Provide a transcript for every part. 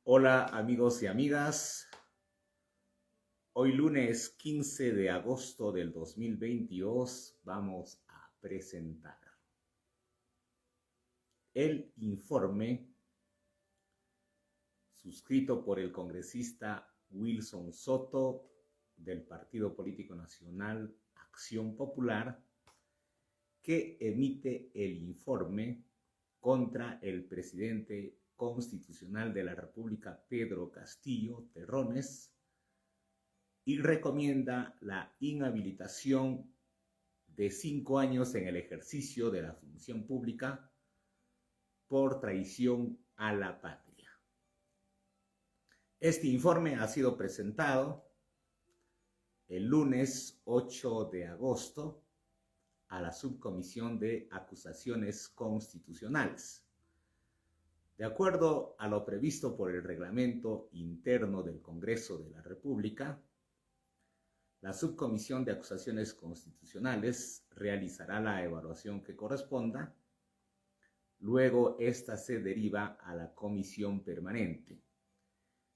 Hola amigos y amigas, hoy lunes 15 de agosto del 2022 vamos a presentar el informe suscrito por el congresista Wilson Soto del Partido Político Nacional Acción Popular, que emite el informe contra el presidente constitucional de la República, Pedro Castillo Terrones, y recomienda la inhabilitación de 5 años en el ejercicio de la función pública por traición a la patria. Este informe ha sido presentado el lunes 8 de agosto a la Subcomisión de Acusaciones Constitucionales. De acuerdo a lo previsto por el reglamento interno del Congreso de la República, la Subcomisión de Acusaciones Constitucionales realizará la evaluación que corresponda. Luego, esta se deriva a la Comisión Permanente.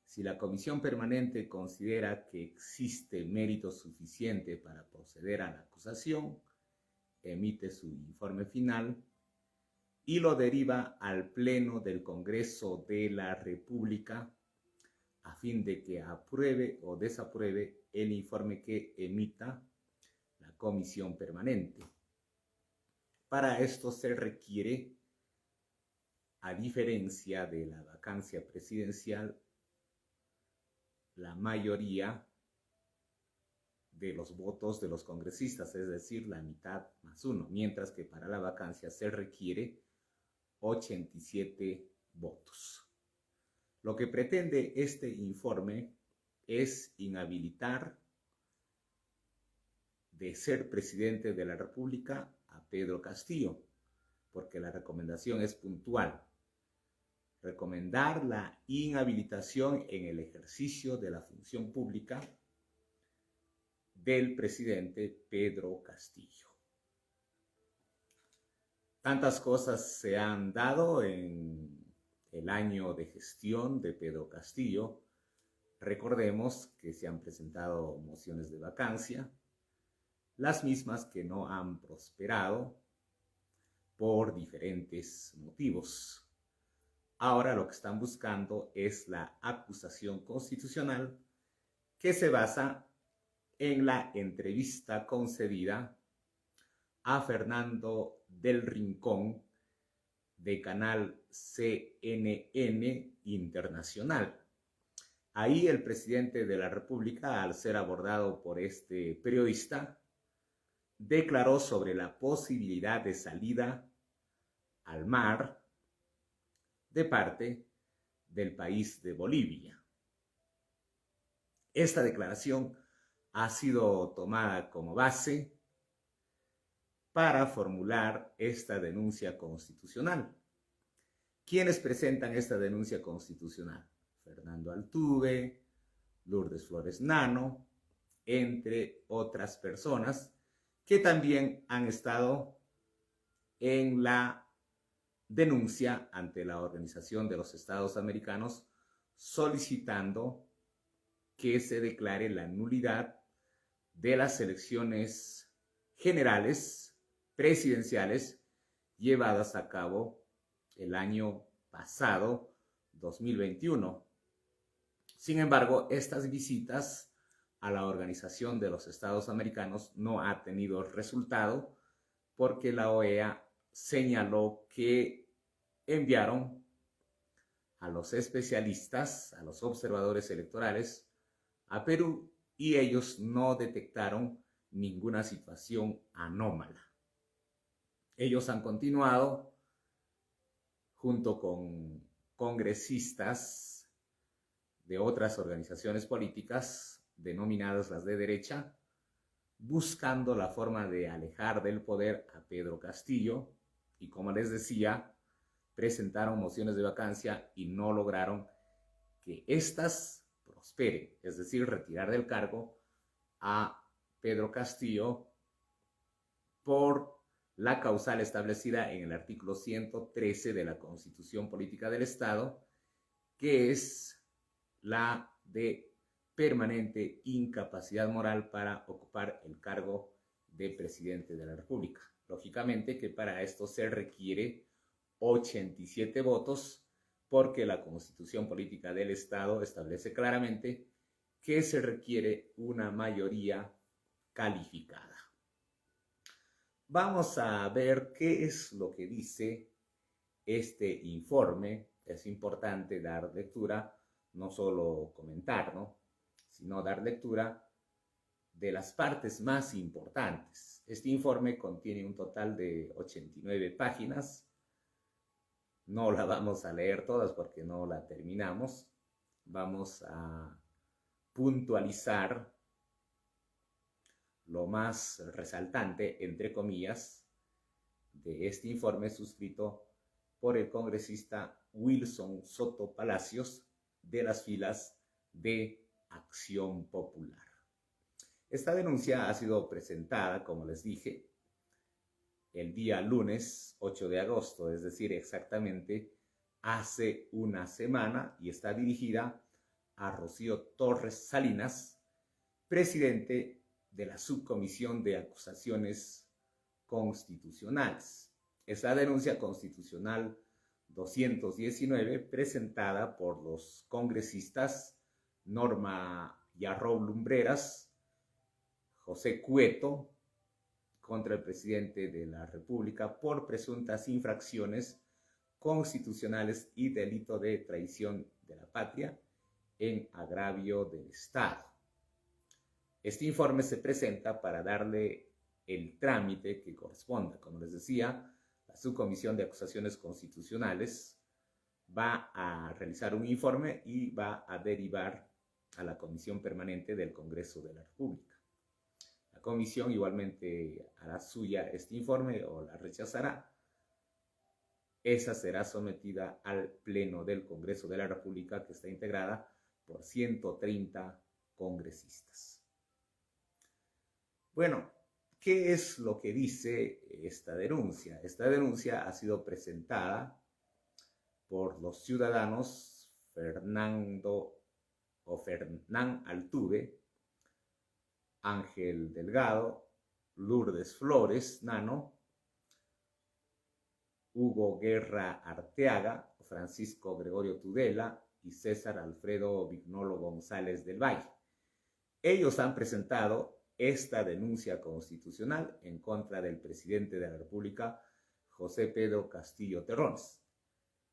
Si la Comisión Permanente considera que existe mérito suficiente para proceder a la acusación, emite su informe final y lo deriva al Pleno del Congreso de la República a fin de que apruebe o desapruebe el informe que emita la Comisión Permanente. Para esto se requiere, a diferencia de la vacancia presidencial, la mayoría de los votos de los congresistas, es decir, la mitad más uno, mientras que para la vacancia se requiere 87 votos. Lo que pretende este informe es inhabilitar de ser presidente de la República a Pedro Castillo, porque la recomendación es puntual. Recomendar la inhabilitación en el ejercicio de la función pública del presidente Pedro Castillo. Tantas cosas se han dado en el año de gestión de Pedro Castillo. Recordemos que se han presentado mociones de vacancia, las mismas que no han prosperado por diferentes motivos. Ahora lo que están buscando es la acusación constitucional, que se basa en la entrevista concedida a Fernando del Rincón de Canal CNN Internacional. Ahí el presidente de la República, al ser abordado por este periodista, declaró sobre la posibilidad de salida al mar de parte del país de Bolivia. Esta declaración ha sido tomada como base para formular esta denuncia constitucional. ¿Quiénes presentan esta denuncia constitucional? Fernando Altuve, Lourdes Flores Nano, entre otras personas que también han estado en la denuncia ante la Organización de los Estados Americanos solicitando que se declare la nulidad de las elecciones generales presidenciales llevadas a cabo el año pasado, 2021. Sin embargo, estas visitas a la Organización de los Estados Americanos no ha tenido resultado porque la OEA señaló que enviaron a los especialistas, a los observadores electorales, a Perú y ellos no detectaron ninguna situación anómala. Ellos han continuado junto con congresistas de otras organizaciones políticas, denominadas las de derecha, buscando la forma de alejar del poder a Pedro Castillo y, como les decía, presentaron mociones de vacancia y no lograron que éstas prosperen, es decir, retirar del cargo a Pedro Castillo por la causal establecida en el artículo 113 de la Constitución Política del Estado, que es la de permanente incapacidad moral para ocupar el cargo de presidente de la República. Lógicamente que para esto se requiere 87 votos porque la Constitución Política del Estado establece claramente que se requiere una mayoría calificada. Vamos a ver qué es lo que dice este informe. Es importante dar lectura, no solo comentar, ¿no?, sino dar lectura de las partes más importantes. Este informe contiene un total de 89 páginas. No la vamos a leer todas porque no la terminamos. Vamos a puntualizar lo más resaltante, entre comillas, de este informe suscrito por el congresista Wilson Soto Palacios de las filas de Acción Popular. Esta denuncia ha sido presentada, como les dije, el día lunes 8 de agosto, es decir, exactamente hace una semana, y está dirigida a Rocío Torres Salinas, presidente de la Subcomisión de Acusaciones Constitucionales. Es la denuncia constitucional 219 presentada por los congresistas Norma Yarrow Lumbreras, José Cueto, contra el presidente de la República por presuntas infracciones constitucionales y delito de traición de la patria en agravio del Estado. Este informe se presenta para darle el trámite que corresponda. Como les decía, la Subcomisión de Acusaciones Constitucionales va a realizar un informe y va a derivar a la Comisión Permanente del Congreso de la República. La comisión igualmente hará suya este informe o la rechazará. Esa será sometida al Pleno del Congreso de la República, que está integrada por 130 congresistas. Bueno, ¿qué es lo que dice esta denuncia? Esta denuncia ha sido presentada por los ciudadanos Fernán Altuve, Ángel Delgado, Lourdes Flores Nano, Hugo Guerra Arteaga, Francisco Gregorio Tudela y César Alfredo Vignolo González del Valle. Ellos han presentado esta denuncia constitucional en contra del presidente de la República, José Pedro Castillo Terrones.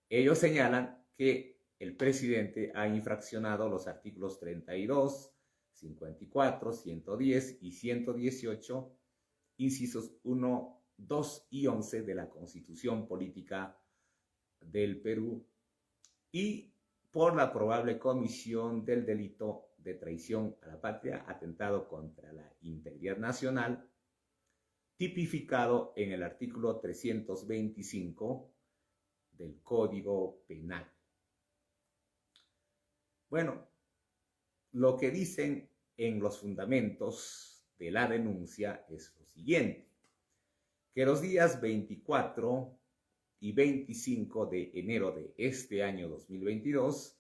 Ellos señalan que el presidente ha infraccionado los artículos 32, 54, 110 y 118, incisos 1, 2 y 11 de la Constitución Política del Perú, y por la probable comisión del delito de traición a la patria, atentado contra la integridad nacional, tipificado en el artículo 325 del Código Penal. Bueno, lo que dicen en los fundamentos de la denuncia es lo siguiente: que los días 24 y 25 de enero de este año 2022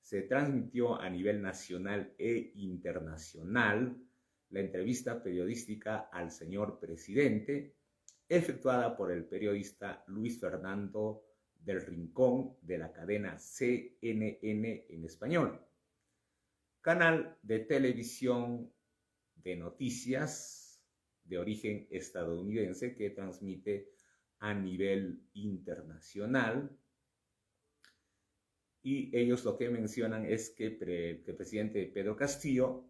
se transmitió a nivel nacional e internacional la entrevista periodística al señor presidente, efectuada por el periodista Luis Fernando del Rincón de la cadena CNN en español, canal de televisión de noticias de origen estadounidense que transmite a nivel internacional. Y ellos lo que mencionan es que el presidente Pedro Castillo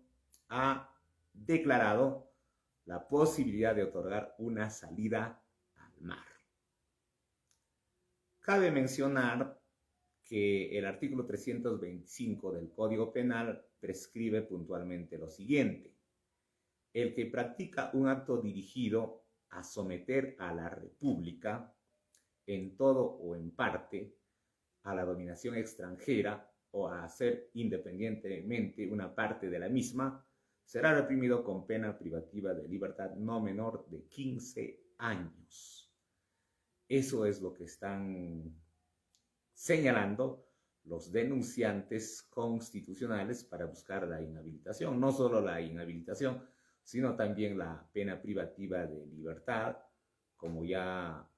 ha declarado la posibilidad de otorgar una salida al mar. Cabe mencionar que el artículo 325 del Código Penal prescribe puntualmente lo siguiente: el que practica un acto dirigido a someter a la República, en todo o en parte, a la dominación extranjera o a hacer independientemente una parte de la misma, será reprimido con pena privativa de libertad no menor de 15 años. Eso es lo que están señalando los denunciantes constitucionales para buscar la inhabilitación. No solo la inhabilitación, sino también la pena privativa de libertad, como ya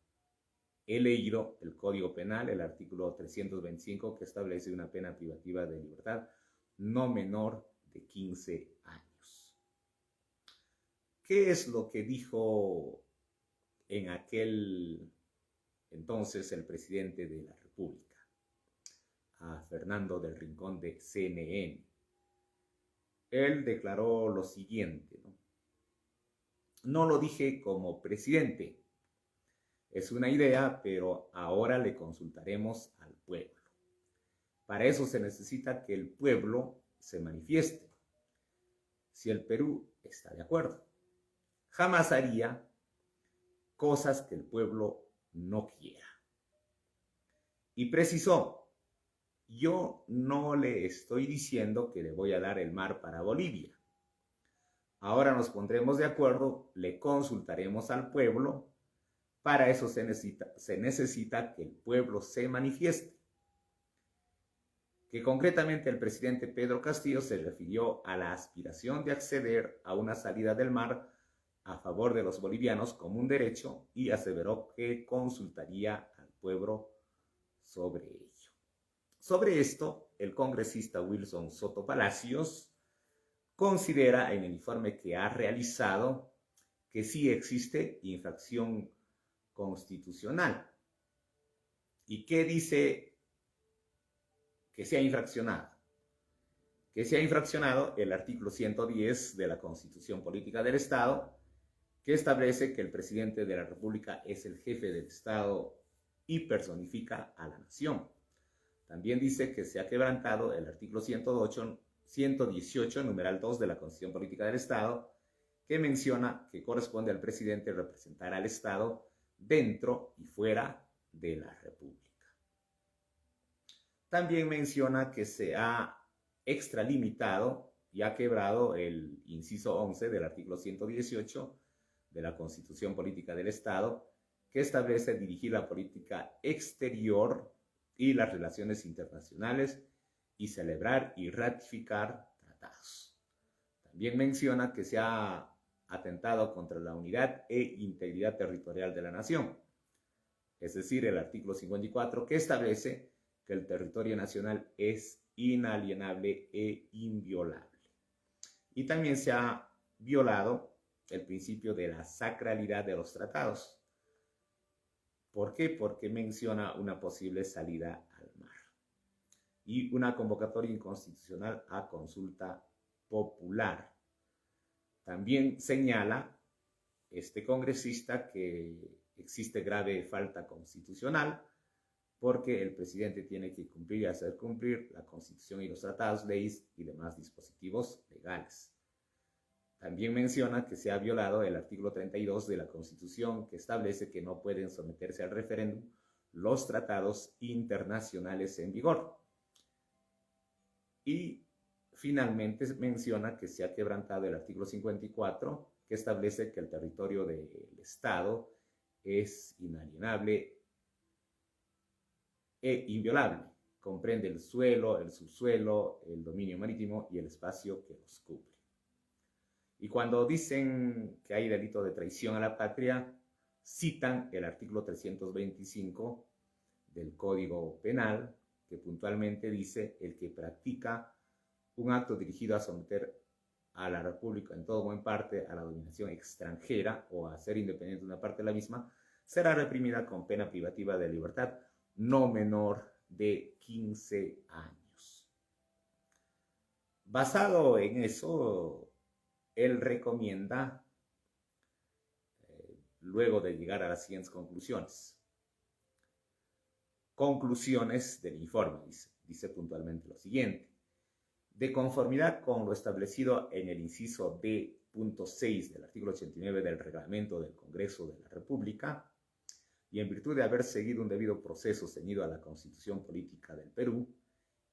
he leído el Código Penal, el artículo 325, que establece una pena privativa de libertad no menor de 15 años. ¿Qué es lo que dijo en aquel entonces el presidente de la República, a Fernando del Rincón de CNN? Él declaró lo siguiente, ¿no? No lo dije como presidente, es una idea, pero ahora le consultaremos al pueblo. Para eso se necesita que el pueblo se manifieste. Si el Perú está de acuerdo, jamás haría cosas que el pueblo no quiera. Y precisó, yo no le estoy diciendo que le voy a dar el mar para Bolivia. Ahora nos pondremos de acuerdo, le consultaremos al pueblo. Para eso se necesita que el pueblo se manifieste. Que concretamente el presidente Pedro Castillo se refirió a la aspiración de acceder a una salida del mar a favor de los bolivianos como un derecho y aseveró que consultaría al pueblo sobre ello. Sobre esto, el congresista Wilson Soto Palacios considera en el informe que ha realizado que sí existe infracción constitucional. ¿Y qué dice que se ha infraccionado? Que se ha infraccionado el artículo 110 de la Constitución Política del Estado, que establece que el presidente de la República es el jefe del Estado y personifica a la nación. También dice que se ha quebrantado el artículo 118, numeral 2 de la Constitución Política del Estado, que menciona que corresponde al presidente representar al Estado dentro y fuera de la República. También menciona que se ha extralimitado y ha quebrado el inciso 11 del artículo 118 de la Constitución Política del Estado, que establece dirigir la política exterior y las relaciones internacionales y celebrar y ratificar tratados. También menciona que se ha atentado contra la unidad e integridad territorial de la nación, es decir, el artículo 54, que establece que el territorio nacional es inalienable e inviolable. Y también se ha violado el principio de la sacralidad de los tratados. ¿Por qué? Porque menciona una posible salida al mar y una convocatoria inconstitucional a consulta popular. También señala este congresista que existe grave falta constitucional porque el presidente tiene que cumplir y hacer cumplir la Constitución y los tratados, leyes y demás dispositivos legales. También menciona que se ha violado el artículo 32 de la Constitución, que establece que no pueden someterse al referéndum los tratados internacionales en vigor. Y finalmente menciona que se ha quebrantado el artículo 54, que establece que el territorio del Estado es inalienable e inviolable. Comprende el suelo, el subsuelo, el dominio marítimo y el espacio que los cubre. Y cuando dicen que hay delito de traición a la patria, citan el artículo 325 del Código Penal, que puntualmente dice: el que practica un acto dirigido a someter a la República en todo o en parte a la dominación extranjera o a ser independiente de una parte de la misma, será reprimida con pena privativa de libertad no menor de 15 años. Basado en eso, él recomienda, luego de llegar a las siguientes conclusiones. Conclusiones del informe, dice puntualmente lo siguiente: de conformidad con lo establecido en el inciso D.6 del artículo 89 del reglamento del Congreso de la República, y en virtud de haber seguido un debido proceso ceñido a la Constitución Política del Perú,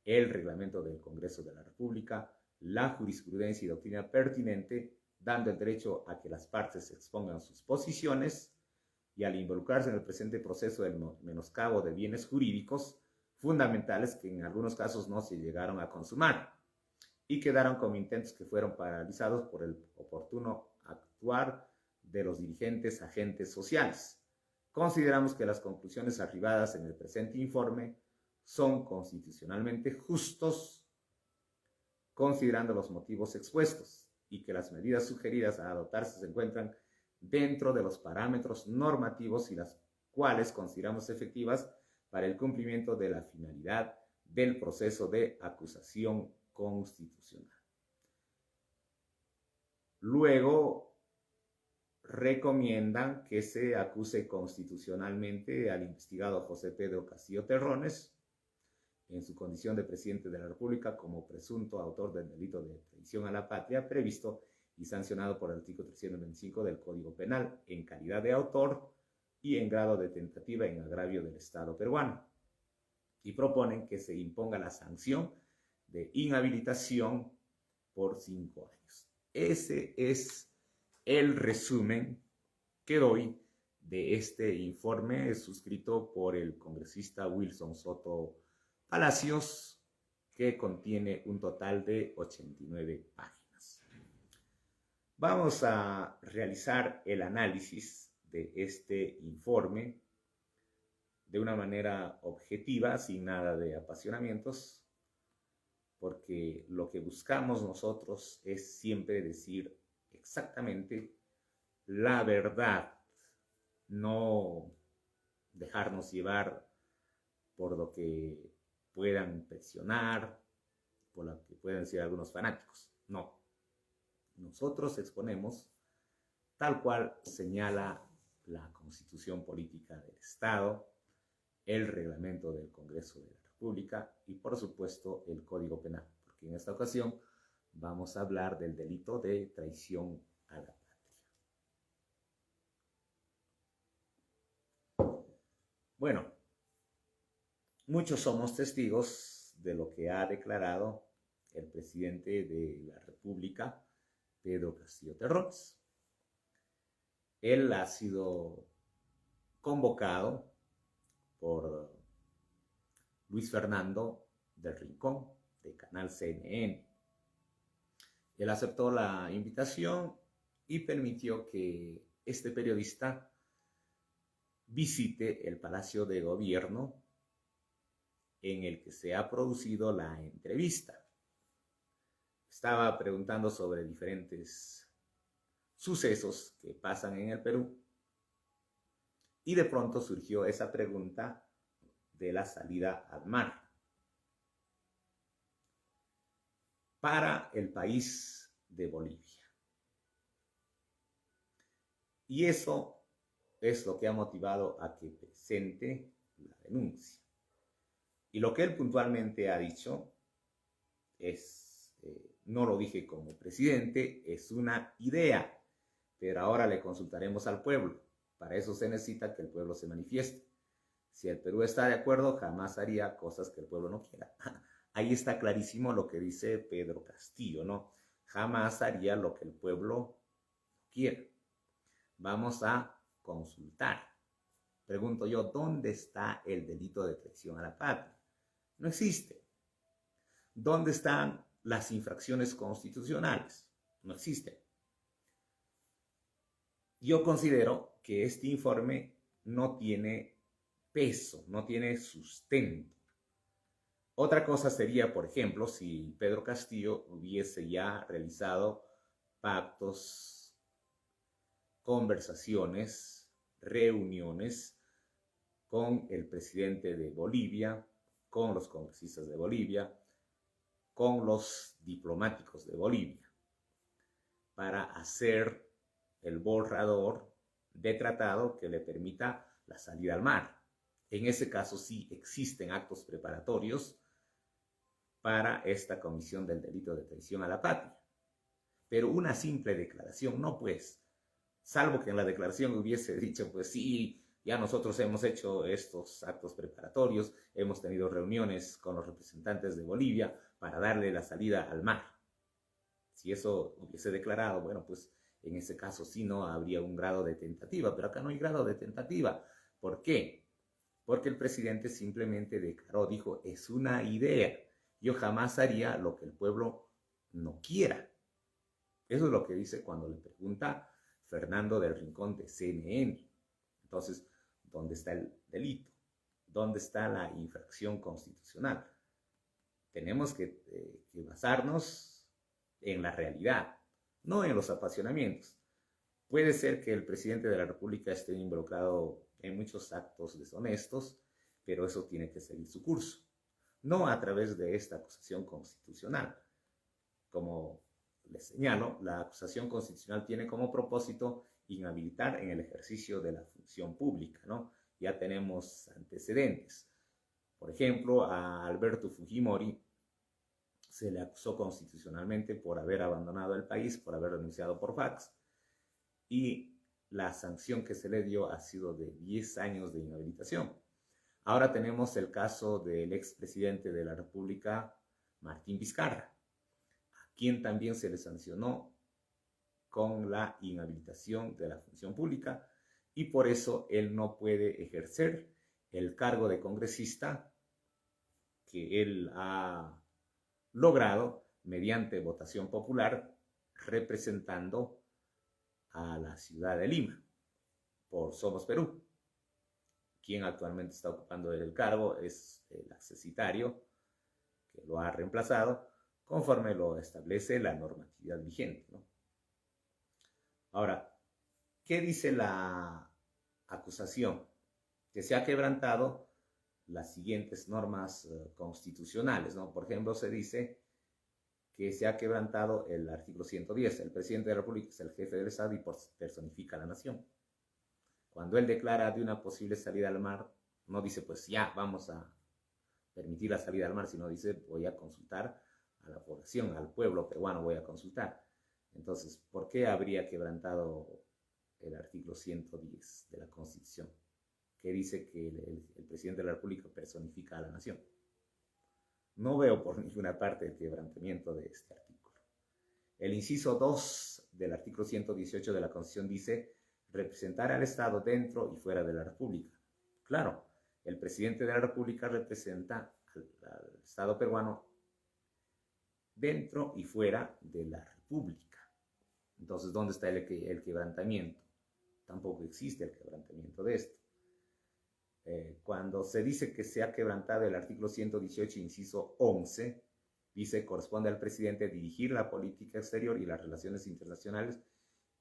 el reglamento del Congreso de la República, la jurisprudencia y doctrina pertinente, dando el derecho a que las partes expongan sus posiciones, y al involucrarse en el presente proceso del menoscabo de bienes jurídicos, fundamentales que en algunos casos no se llegaron a consumar y quedaron como intentos que fueron paralizados por el oportuno actuar de los dirigentes agentes sociales. Consideramos que las conclusiones arribadas en el presente informe son constitucionalmente justos, considerando los motivos expuestos, y que las medidas sugeridas a adoptarse se encuentran dentro de los parámetros normativos y las cuales consideramos efectivas para el cumplimiento de la finalidad del proceso de acusación constitucional. Luego, recomiendan que se acuse constitucionalmente al investigado José Pedro Castillo Terrones, en su condición de presidente de la República, como presunto autor del delito de traición a la patria, previsto y sancionado por el artículo 325 del Código Penal, en calidad de autor y en grado de tentativa en agravio del Estado peruano. Y proponen que se imponga la sanción de inhabilitación por 5 años. Ese es el resumen que doy de este informe suscrito por el congresista Wilson Soto Palacios, que contiene un total de 89 páginas. Vamos a realizar el análisis de este informe de una manera objetiva, sin nada de apasionamientos, porque lo que buscamos nosotros es siempre decir exactamente la verdad, no dejarnos llevar por lo que puedan presionar, por lo que puedan decir algunos fanáticos. No. Nosotros exponemos tal cual señala la Constitución Política del Estado, el reglamento del Congreso de la República y, por supuesto, el Código Penal, porque en esta ocasión vamos a hablar del delito de traición a la patria. Bueno, muchos somos testigos de lo que ha declarado el presidente de la República, Pedro Castillo Terrones. Él ha sido convocado por Luis Fernando del Rincón, de Canal CNN. Él aceptó la invitación y permitió que este periodista visite el Palacio de Gobierno en el que se ha producido la entrevista. Estaba preguntando sobre diferentes sucesos que pasan en el Perú y de pronto surgió esa pregunta de la salida al mar para el país de Bolivia. Y eso es lo que ha motivado a que presente la denuncia. Y lo que él puntualmente ha dicho es, no lo dije como presidente, es una idea, pero ahora le consultaremos al pueblo. Para eso se necesita que el pueblo se manifieste. Si el Perú está de acuerdo, jamás haría cosas que el pueblo no quiera. Ahí está clarísimo lo que dice Pedro Castillo, ¿no? Jamás haría lo que el pueblo quiera. Vamos a consultar. Pregunto yo, ¿dónde está el delito de traición a la patria? No existe. ¿Dónde están las infracciones constitucionales? No existen. Yo considero que este informe no tiene peso, no tiene sustento. Otra cosa sería, por ejemplo, si Pedro Castillo hubiese ya realizado pactos, conversaciones, reuniones con el presidente de Bolivia, con los congresistas de Bolivia, con los diplomáticos de Bolivia, para hacer el borrador de tratado que le permita la salida al mar. En ese caso sí existen actos preparatorios para esta comisión del delito de traición a la patria. Pero una simple declaración no, pues, salvo que en la declaración hubiese dicho, pues sí, ya nosotros hemos hecho estos actos preparatorios, hemos tenido reuniones con los representantes de Bolivia para darle la salida al mar. Si eso hubiese declarado, bueno, pues en ese caso sí no habría un grado de tentativa, pero acá no hay grado de tentativa. ¿Por qué? porque el presidente simplemente declaró, dijo, es una idea. Yo jamás haría lo que el pueblo no quiera. Eso es lo que dice cuando le pregunta Fernando del Rincón de CNN. Entonces, ¿dónde está el delito? ¿Dónde está la infracción constitucional? Tenemos que basarnos en la realidad, no en los apasionamientos. Puede ser que el presidente de la República esté involucrado en muchos actos deshonestos, pero eso tiene que seguir su curso, no a través de esta acusación constitucional. Como les señalo, la acusación constitucional tiene como propósito inhabilitar en el ejercicio de la función pública, ¿no? Ya tenemos antecedentes. Por ejemplo, a Alberto Fujimori se le acusó constitucionalmente por haber abandonado el país, por haber renunciado por fax, y la sanción que se le dio ha sido de 10 años de inhabilitación. Ahora tenemos el caso del expresidente de la República, Martín Vizcarra, a quien también se le sancionó con la inhabilitación de la función pública, y por eso él no puede ejercer el cargo de congresista que él ha logrado mediante votación popular representando a la ciudad de Lima por Somos Perú. Quien actualmente está ocupando el cargo es el accesitario que lo ha reemplazado conforme lo establece la normatividad vigente, ¿no? Ahora, ¿qué dice la acusación? Que se ha quebrantado las siguientes normas constitucionales, ¿no? Por ejemplo, se dice que se ha quebrantado el artículo 110. El presidente de la República es el jefe del Estado y personifica a la nación. Cuando él declara de una posible salida al mar, no dice, pues ya, vamos a permitir la salida al mar, sino dice, voy a consultar a la población, al pueblo peruano voy a consultar. Entonces, ¿por qué habría quebrantado el artículo 110 de la Constitución, que dice que el presidente de la República personifica a la nación? No veo por ninguna parte el quebrantamiento de este artículo. El inciso 2 del artículo 118 de la Constitución dice representar al Estado dentro y fuera de la República. Claro, el presidente de la República representa al Estado peruano dentro y fuera de la República. Entonces, ¿dónde está el quebrantamiento? Tampoco existe el quebrantamiento de esto. Cuando se dice que se ha quebrantado el artículo 118, inciso 11, dice, corresponde al presidente dirigir la política exterior y las relaciones internacionales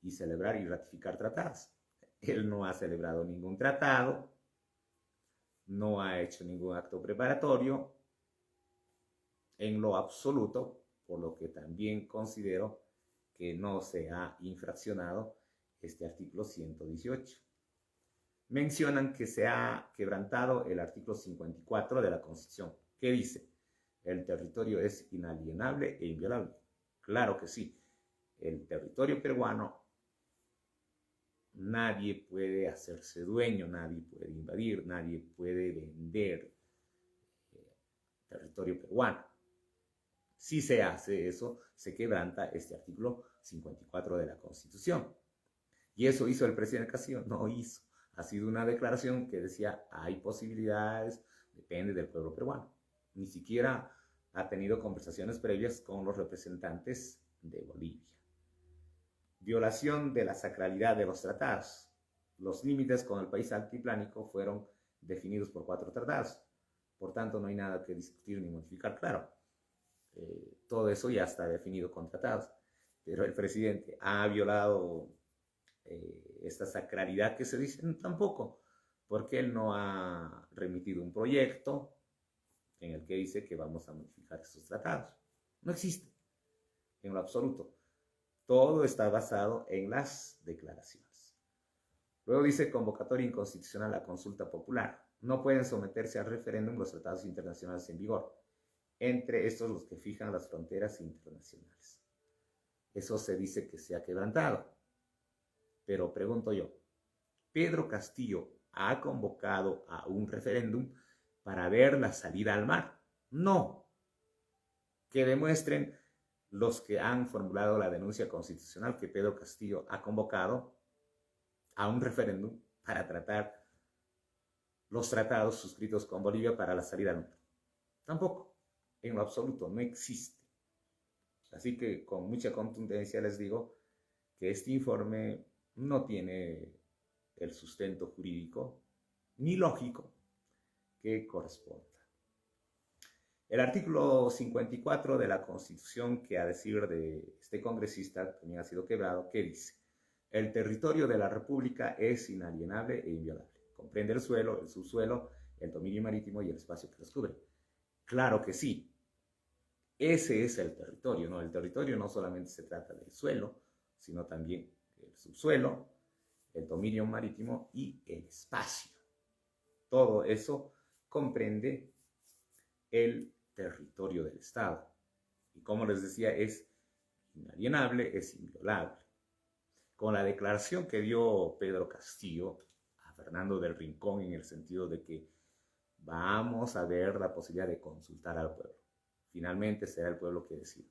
y celebrar y ratificar tratados. Él no ha celebrado ningún tratado, no ha hecho ningún acto preparatorio en lo absoluto, por lo que también considero que no se ha infraccionado este artículo 118. Mencionan que se ha quebrantado el artículo 54 de la Constitución, que dice, el territorio es inalienable e inviolable. Claro que sí, el territorio peruano nadie puede hacerse dueño, nadie puede invadir, nadie puede vender territorio peruano. Si se hace eso, se quebranta este artículo 54 de la Constitución. ¿Y eso hizo el presidente Castillo? No hizo. Ha sido una declaración que decía, hay posibilidades, depende del pueblo peruano. Ni siquiera ha tenido conversaciones previas con los representantes de Bolivia. Violación de la sacralidad de los tratados. Los límites con el país altiplánico fueron definidos por 4 tratados. Por tanto, no hay nada que discutir ni modificar. Claro, todo eso ya está definido con tratados. Pero el presidente ha violado esta sacralidad que se dice, tampoco, porque él no ha remitido un proyecto en el que dice que vamos a modificar estos tratados. No existe, en lo absoluto. Todo está basado en las declaraciones. Luego dice convocatoria inconstitucional a consulta popular. No pueden someterse al referéndum los tratados internacionales en vigor, entre estos los que fijan las fronteras internacionales. Eso se dice que se ha quebrantado. Pero pregunto yo, ¿Pedro Castillo ha convocado a un referéndum para ver la salida al mar? No. Que demuestren los que han formulado la denuncia constitucional que Pedro Castillo ha convocado a un referéndum para tratar los tratados suscritos con Bolivia para la salida al mar. Tampoco, en lo absoluto, no existe. Así que con mucha contundencia les digo que este informe no tiene el sustento jurídico ni lógico que corresponda. El artículo 54 de la Constitución, que a decir de este congresista también ha sido quebrado, ¿qué dice? El territorio de la República es inalienable e inviolable. Comprende el suelo, el subsuelo, el dominio marítimo y el espacio que los cubre. Claro que sí. Ese es el territorio, ¿no? El territorio no solamente se trata del suelo, sino también del subsuelo, el dominio marítimo y el espacio. Todo eso comprende el territorio del Estado. Y como les decía, es inalienable, es inviolable. Con la declaración que dio Pedro Castillo a Fernando del Rincón en el sentido de que vamos a ver la posibilidad de consultar al pueblo. Finalmente será el pueblo que decida.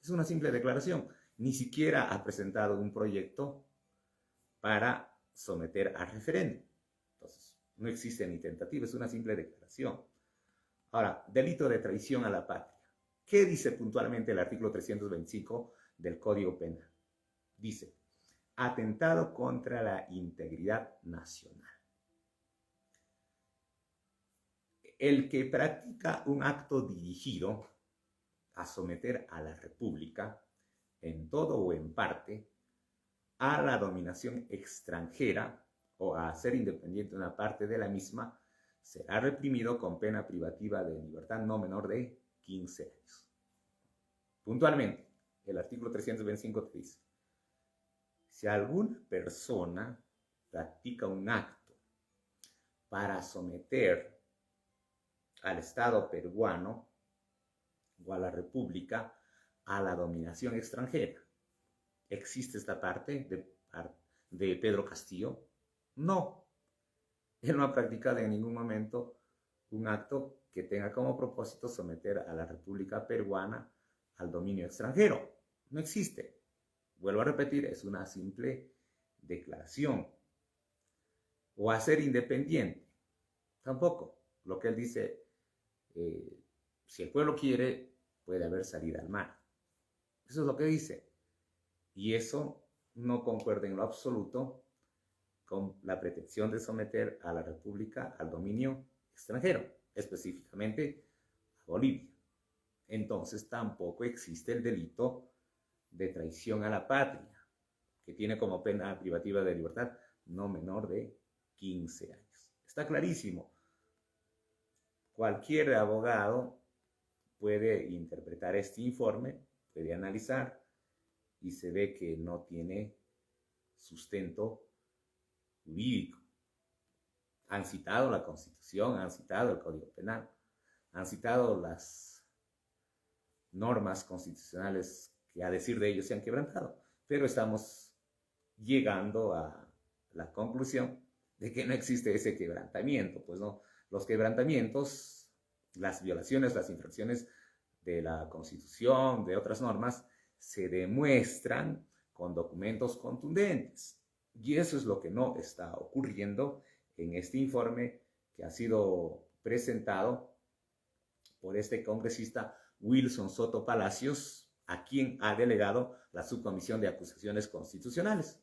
Es una simple declaración. Ni siquiera ha presentado un proyecto para someter a referéndum. Entonces, no existe ni tentativa, es una simple declaración. Ahora, delito de traición a la patria. ¿Qué dice puntualmente el artículo 325 del Código Penal? Dice, atentado contra la integridad nacional. El que practica un acto dirigido a someter a la República, en todo o en parte, a la dominación extranjera o a hacer independiente una parte de la misma, será reprimido con pena privativa de libertad no menor de 15 años. Puntualmente, el artículo 325 te dice, si alguna persona practica un acto para someter al Estado peruano o a la República a la dominación extranjera, ¿existe esta parte de Pedro Castillo? No. Él no ha practicado en ningún momento un acto que tenga como propósito someter a la República Peruana al dominio extranjero. No existe. Vuelvo a repetir, es una simple declaración. O hacer independiente. Tampoco. Lo que él dice, si el pueblo quiere, puede haber salida al mar. Eso es lo que dice. Y eso no concuerda en lo absoluto con la pretensión de someter a la República al dominio extranjero, específicamente a Bolivia. Entonces tampoco existe el delito de traición a la patria, que tiene como pena privativa de libertad no menor de 15 años. Está clarísimo. Cualquier abogado puede interpretar este informe, puede analizar y se ve que no tiene sustento jurídico. Han citado la Constitución, han citado el Código Penal, han citado las normas constitucionales que a decir de ellos se han quebrantado, pero estamos llegando a la conclusión de que no existe ese quebrantamiento, pues no, los quebrantamientos, las violaciones, las infracciones de la Constitución, de otras normas, se demuestran con documentos contundentes. Y eso es lo que no está ocurriendo en este informe que ha sido presentado por este congresista Wilson Soto Palacios, a quien ha delegado la Subcomisión de Acusaciones Constitucionales.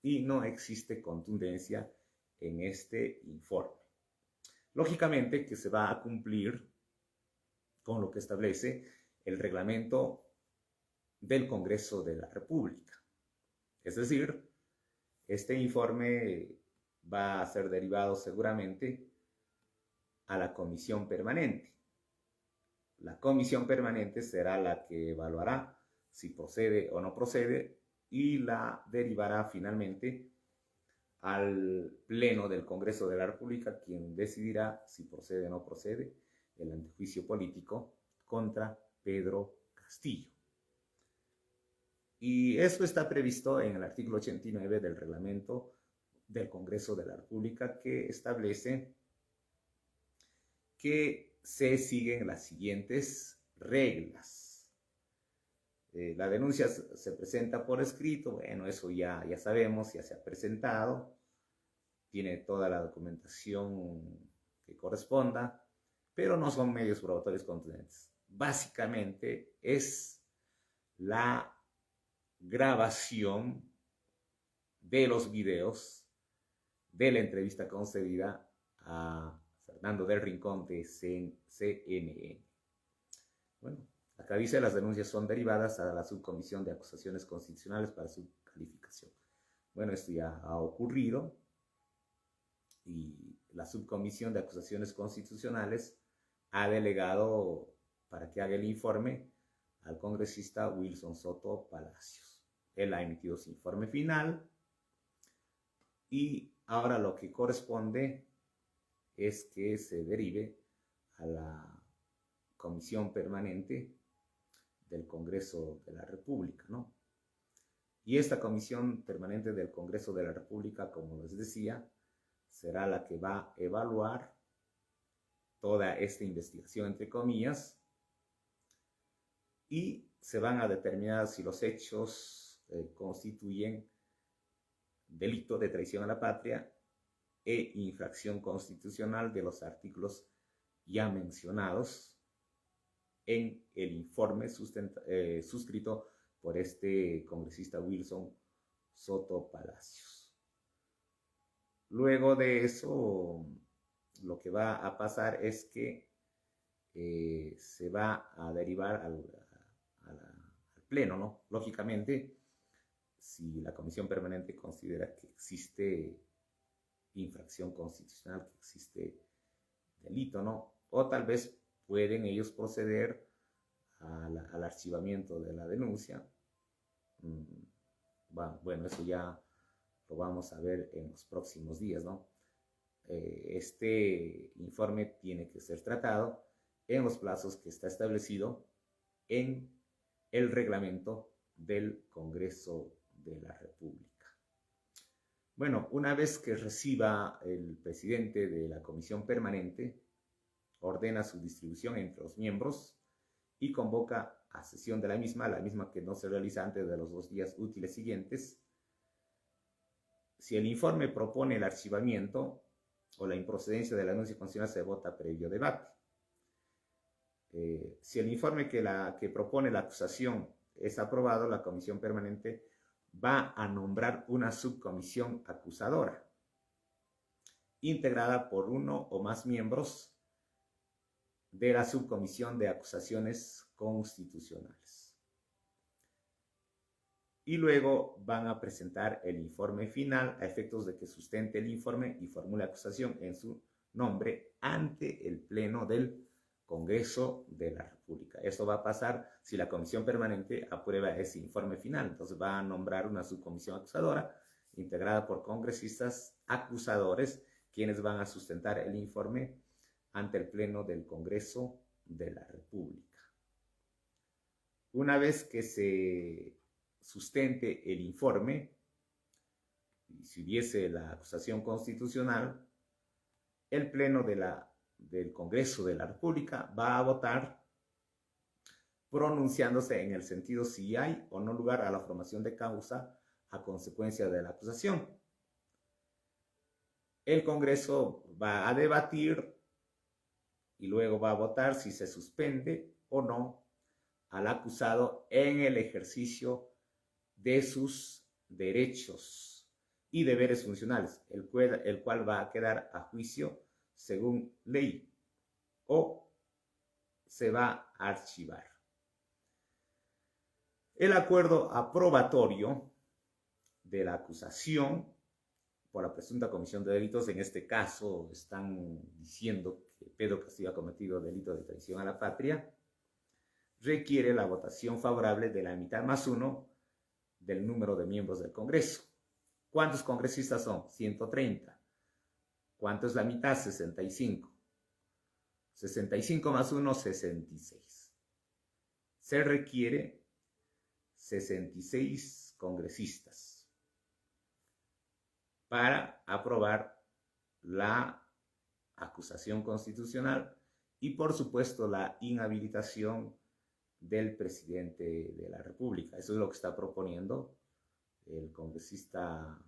Y no existe contundencia en este informe. Lógicamente que se va a cumplir con lo que establece el reglamento del Congreso de la República. Es decir, este informe va a ser derivado seguramente a la comisión permanente. La comisión permanente será la que evaluará si procede o no procede y la derivará finalmente al Pleno del Congreso de la República, quien decidirá si procede o no procede el antejuicio político contra Pedro Castillo. Y eso está previsto en el artículo 89 del reglamento del Congreso de la República, que establece que se siguen las siguientes reglas. La denuncia se presenta por escrito, bueno, eso ya sabemos, ya se ha presentado. tiene toda la documentación que corresponda, pero no son medios probatorios contundentes. Básicamente es la grabación de los videos de la entrevista concedida a Fernando del Rincón de CNN. Bueno, acá dice: las denuncias son derivadas a la Subcomisión de Acusaciones Constitucionales para su calificación. Bueno, esto ya ha ocurrido y la Subcomisión de Acusaciones Constitucionales ha delegado para que haga el informe al congresista Wilson Soto Palacios. Él ha emitido su informe final y ahora lo que corresponde es que se derive a la Comisión Permanente del Congreso de la República, ¿no? Y esta Comisión Permanente del Congreso de la República, como les decía, será la que va a evaluar toda esta investigación, entre comillas, y se van a determinar si los hechos constituyen delito de traición a la patria e infracción constitucional de los artículos ya mencionados en el informe suscrito por este congresista Wilson Soto Palacios. Luego de eso, lo que va a pasar es que se va a derivar al Pleno, ¿no? Lógicamente, si la Comisión Permanente considera que existe infracción constitucional, que existe delito, ¿no? O tal vez pueden ellos proceder al archivamiento de la denuncia. Bueno, eso ya lo vamos a ver en los próximos días, ¿no? Este informe tiene que ser tratado en los plazos que está establecido en el reglamento del Congreso de la República. Bueno, una vez que reciba el presidente de la Comisión Permanente, ordena su distribución entre los miembros y convoca a sesión de la misma que no se realiza antes de los 2 días útiles siguientes. Si el informe propone el archivamiento o la improcedencia de la denuncia constitucional, se vota previo debate. Si el informe que propone la acusación es aprobado, la Comisión Permanente va a nombrar una subcomisión acusadora, integrada por 1 o más miembros de la Subcomisión de Acusaciones Constitucionales. Y luego van a presentar el informe final a efectos de que sustente el informe y formule acusación en su nombre ante el Pleno del Congreso de la República. Esto va a pasar si la Comisión Permanente aprueba ese informe final. Entonces va a nombrar una subcomisión acusadora integrada por congresistas acusadores, quienes van a sustentar el informe ante el Pleno del Congreso de la República. Una vez que se sustente el informe, y si hubiese la acusación constitucional, el Pleno del Congreso de la República va a votar pronunciándose en el sentido si hay o no lugar a la formación de causa a consecuencia de la acusación. El Congreso va a debatir y luego va a votar si se suspende o no al acusado en el ejercicio de sus derechos y deberes funcionales, el cual va a quedar a juicio según ley o se va a archivar. El acuerdo aprobatorio de la acusación por la presunta comisión de delitos, en este caso están diciendo que Pedro Castillo ha cometido delito de traición a la patria, requiere la votación favorable de la mitad más 1 del número de miembros del Congreso. ¿Cuántos congresistas son? 130. ¿Cuánto es la mitad? 65. 65 más 1, 66. Se requiere 66 congresistas para aprobar la acusación constitucional y, por supuesto, la inhabilitación del presidente de la República. Eso es lo que está proponiendo el congresista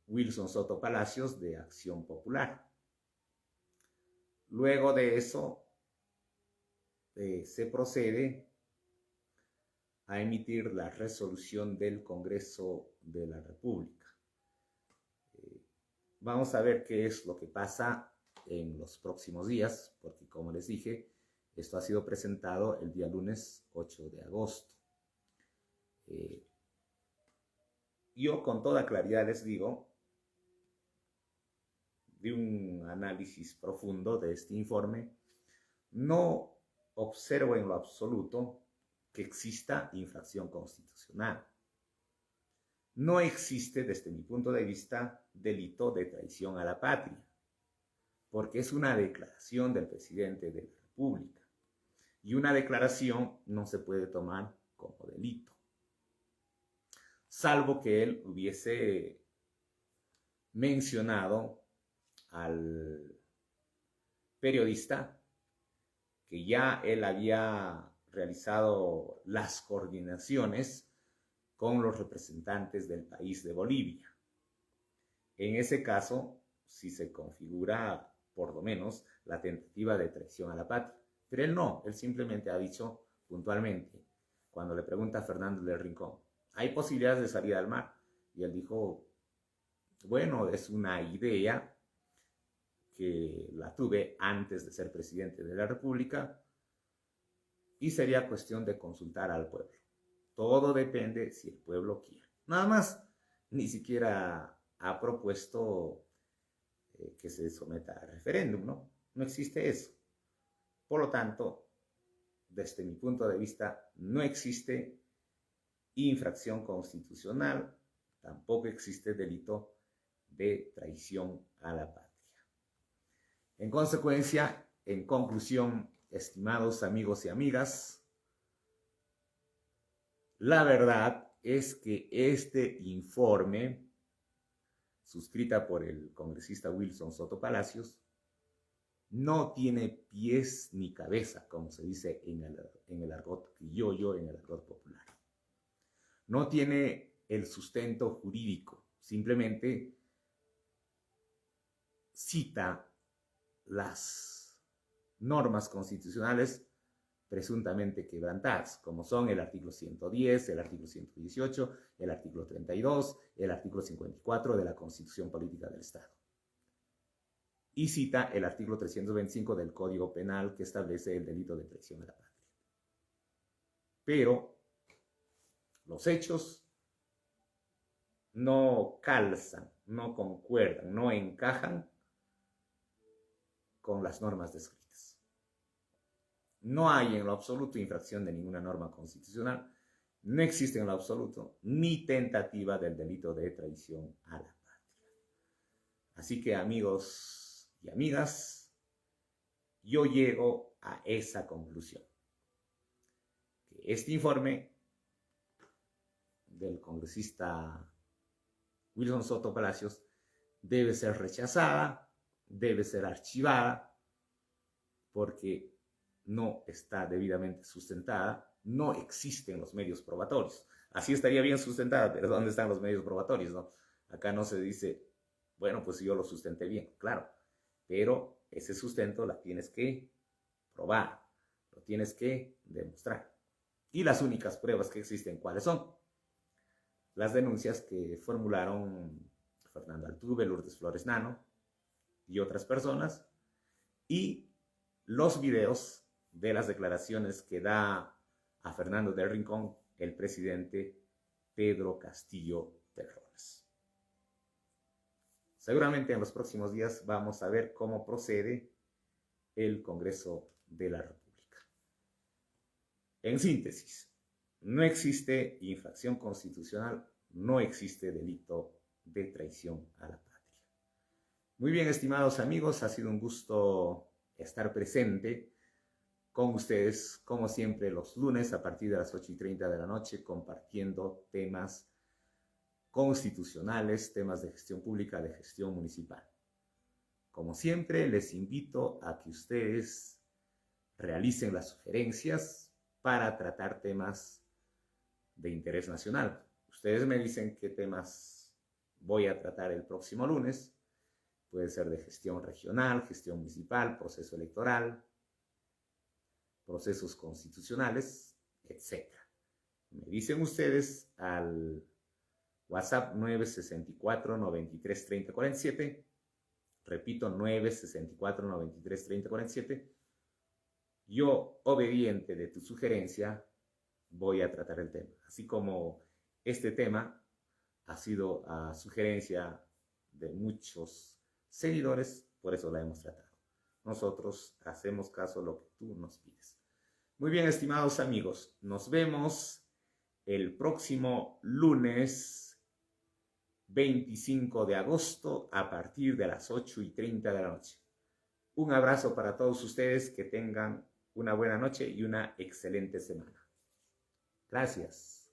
Wilson Soto Palacios de Acción Popular. Luego de eso se procede a emitir la resolución del Congreso de la República. Vamos a ver qué es lo que pasa en los próximos días, porque como les dije, esto ha sido presentado el día lunes 8 de agosto. Yo con toda claridad les digo, de un análisis profundo de este informe, no observo en lo absoluto que exista infracción constitucional. No existe, desde mi punto de vista, delito de traición a la patria, porque es una declaración del presidente de la República, y una declaración no se puede tomar como delito, salvo que él hubiese mencionado al periodista que ya él había realizado las coordinaciones con los representantes del país de Bolivia. En ese caso, sí se configura, por lo menos, la tentativa de traición a la patria. Pero él no, él simplemente ha dicho puntualmente, cuando le pregunta a Fernando del Rincón, ¿hay posibilidades de salir al mar? Y él dijo, bueno, es una idea que la tuve antes de ser presidente de la República y sería cuestión de consultar al pueblo. Todo depende si el pueblo quiere. Nada más, ni siquiera ha propuesto que se someta a referéndum, ¿no? No existe eso. Por lo tanto, desde mi punto de vista, no existe infracción constitucional, tampoco existe delito de traición a la patria. En consecuencia, en conclusión, estimados amigos y amigas, la verdad es que este informe, suscrita por el congresista Wilson Soto Palacios, no tiene pies ni cabeza, como se dice en el argot criollo, en el argot popular. No tiene el sustento jurídico, simplemente cita las normas constitucionales presuntamente quebrantadas, como son el artículo 110, el artículo 118, el artículo 32, el artículo 54 de la Constitución Política del Estado. Y cita el artículo 325 del Código Penal que establece el delito de traición a la patria. Pero los hechos no calzan, no concuerdan, no encajan con las normas descritas. No hay en lo absoluto infracción de ninguna norma constitucional, no existe en lo absoluto ni tentativa del delito de traición a la patria. Así que, amigos y amigas, yo llego a esa conclusión, que este informe del congresista Wilson Soto Palacios debe ser rechazada, debe ser archivada, porque no está debidamente sustentada, no existen los medios probatorios. Así estaría bien sustentada, pero ¿dónde están los medios probatorios, no? Acá no se dice, bueno, pues yo lo sustenté bien, claro, pero ese sustento la tienes que probar, lo tienes que demostrar. Y las únicas pruebas que existen, ¿cuáles son? Las denuncias que formularon Fernando Altuve, Lourdes Flores Nano y otras personas, y los videos de las declaraciones que da a Fernando del Rincón el presidente Pedro Castillo Terrones. Seguramente en los próximos días vamos a ver cómo procede el Congreso de la República. En síntesis, no existe infracción constitucional, no existe delito de traición a la patria. Muy bien, estimados amigos, ha sido un gusto estar presente con ustedes, como siempre, los lunes a partir de las 8:30 de la noche, compartiendo temas constitucionales, temas de gestión pública, de gestión municipal. Como siempre, les invito a que ustedes realicen las sugerencias para tratar temas de interés nacional. Ustedes me dicen qué temas voy a tratar el próximo lunes. Puede ser de gestión regional, gestión municipal, proceso electoral, procesos constitucionales, etc. Me dicen ustedes al WhatsApp 964-93-30-47. Repito, 964-93-30-47. Yo, obediente de tu sugerencia, voy a tratar el tema. Así como este tema ha sido a sugerencia de muchos seguidores, por eso la hemos tratado. Nosotros hacemos caso a lo que tú nos pides. Muy bien, estimados amigos, nos vemos el próximo lunes 25 de agosto a partir de las 8:30 de la noche. Un abrazo para todos ustedes, que tengan una buena noche y una excelente semana. Gracias.